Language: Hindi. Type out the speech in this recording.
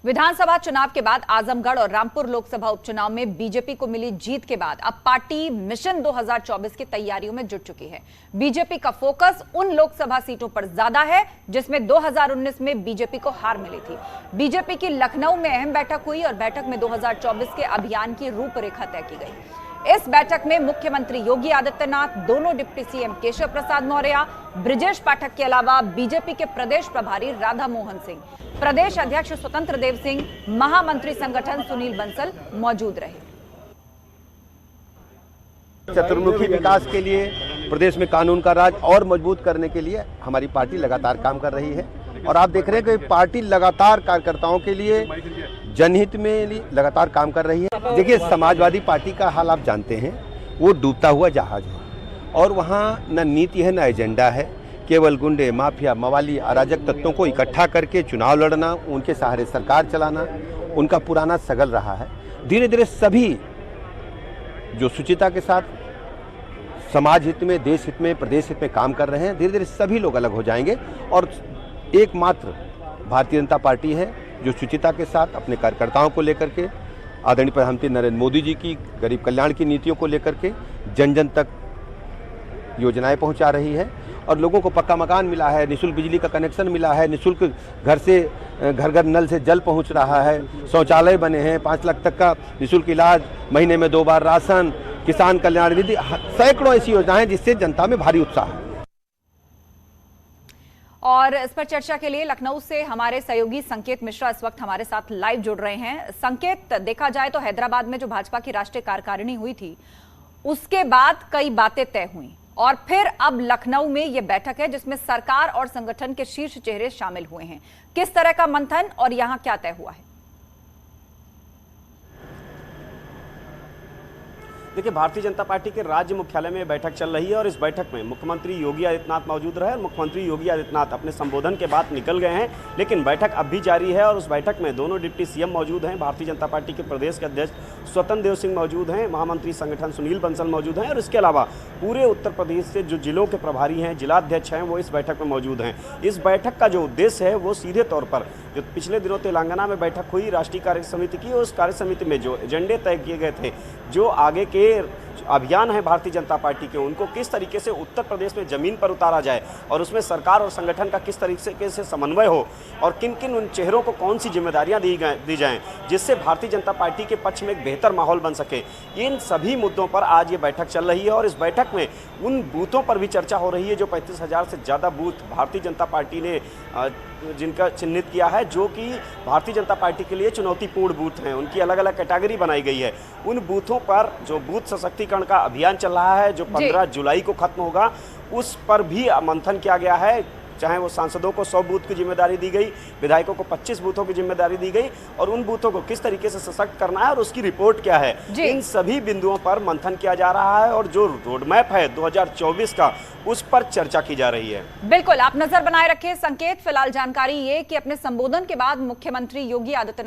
विधानसभा चुनाव के बाद आजमगढ़ और रामपुर लोकसभा उपचुनाव में बीजेपी को मिली जीत के बाद अब पार्टी मिशन 2024 की तैयारियों में जुट चुकी है। बीजेपी का फोकस उन लोकसभा सीटों पर ज्यादा है जिसमें 2019 में बीजेपी को हार मिली थी। बीजेपी की लखनऊ में अहम बैठक हुई और बैठक में 2024 के अभियान की रूपरेखा तय की गई। इस बैठक में मुख्यमंत्री योगी आदित्यनाथ, दोनों डिप्टी सीएम केशव प्रसाद मौर्य, ब्रिजेश पाठक के अलावा बीजेपी के प्रदेश प्रभारी राधा मोहन सिंह, प्रदेश अध्यक्ष स्वतंत्र देव सिंह, महामंत्री संगठन सुनील बंसल मौजूद रहे। चतुर्मुखी विकास के लिए, प्रदेश में कानून का राज और मजबूत करने के लिए हमारी पार्टी लगातार काम कर रही है और आप देख रहे हैं कि पार्टी लगातार कार्यकर्ताओं के लिए जनहित में लगातार काम कर रही है। देखिए, समाजवादी पार्टी का हाल आप जानते हैं, वो डूबता हुआ जहाज है और वहाँ न नीति है न एजेंडा है। केवल गुंडे, माफिया, मवाली, अराजक तत्वों को इकट्ठा करके चुनाव लड़ना, उनके सहारे सरकार चलाना उनका पुराना सगल रहा है। धीरे धीरे सभी जो शुचिता के साथ समाज हित में, देश हित में, प्रदेश हित में काम कर रहे हैं, धीरे धीरे सभी लोग अलग हो जाएंगे और एकमात्र भारतीय जनता पार्टी है जो शुचिता के साथ अपने कार्यकर्ताओं को लेकर के, आदरणीय प्रधानमंत्री नरेंद्र मोदी जी की गरीब कल्याण की नीतियों को लेकर के जन जन तक योजनाएं पहुंचा रही है और लोगों को पक्का मकान मिला है, निःशुल्क बिजली का कनेक्शन मिला है, निःशुल्क घर से घर घर नल से जल पहुंच रहा है, शौचालय बने हैं, 5 लाख तक का निःशुल्क इलाज, महीने में 2 बार राशन, किसान कल्याण निधि, सैकड़ों ऐसी योजनाएं जिससे जनता में भारी उत्साह है। और इस पर चर्चा के लिए लखनऊ से हमारे सहयोगी संकेत मिश्रा इस वक्त हमारे साथ लाइव जुड़ रहे हैं। संकेत, देखा जाए तो हैदराबाद में जो भाजपा की राष्ट्रीय कार्यकारिणी हुई थी उसके बाद कई बातें तय हुई और फिर अब लखनऊ में यह बैठक है जिसमें सरकार और संगठन के शीर्ष चेहरे शामिल हुए हैं। किस तरह का मंथन और यहां क्या तय हुआ है? देखिए, भारतीय जनता पार्टी के राज्य मुख्यालय में बैठक चल रही है और इस बैठक में मुख्यमंत्री योगी आदित्यनाथ मौजूद रहे। मुख्यमंत्री योगी आदित्यनाथ अपने संबोधन के बाद निकल गए हैं, लेकिन बैठक अब भी जारी है और उस बैठक में दोनों डिप्टी सीएम मौजूद हैं। भारतीय जनता पार्टी के प्रदेश के अध्यक्ष स्वतंत्र देव सिंह मौजूद हैं, महामंत्री संगठन सुनील बंसल मौजूद हैं और इसके अलावा पूरे उत्तर प्रदेश से जो जिलों के प्रभारी हैं, जिलाध्यक्ष हैं, वो इस बैठक में मौजूद हैं। इस बैठक का जो उद्देश्य है वो सीधे तौर पर जो पिछले दिनों तेलंगाना में बैठक हुई राष्ट्रीय कार्य समिति की, उस कार्य समिति में जो एजेंडे तय किए गए थे, जो आगे के अभियान है भारतीय जनता पार्टी के, उनको किस तरीके से उत्तर प्रदेश में जमीन पर उतारा जाए और उसमें सरकार और संगठन का किस तरीके से समन्वय हो और किन किन उन चेहरों को कौन सी जिम्मेदारियां दी जाएं जिससे भारतीय जनता पार्टी के पक्ष में एक बेहतर माहौल बन सके, इन सभी मुद्दों पर आज ये बैठक चल रही है। और इस बैठक में उन बूथों पर भी चर्चा हो रही है जो 35,000 से ज़्यादा बूथ भारतीय जनता पार्टी ने जिनका चिन्हित किया है, जो कि भारतीय जनता पार्टी के लिए चुनौतीपूर्ण बूथ हैं। उनकी अलग अलग कैटेगरी बनाई गई है। उन बूथों पर जो बूथ सशक्तिकरण का अभियान चल रहा है जो 15 जुलाई को खत्म होगा, उस पर भी मंथन किया गया है। चाहे वो सांसदों को 100 बूथ की जिम्मेदारी दी गई, विधायकों को 25 बूथों की जिम्मेदारी दी गई और उन बूथों को किस तरीके से सशक्त करना है और उसकी रिपोर्ट क्या है, इन सभी बिंदुओं पर मंथन किया जा रहा है और जो रोडमैप है 2024 का, उस पर चर्चा की जा रही है। बिल्कुल, आप नजर बनाए रखें। संकेत, फिलहाल जानकारी ये कि अपने संबोधन के बाद मुख्यमंत्री योगी आदित्यनाथ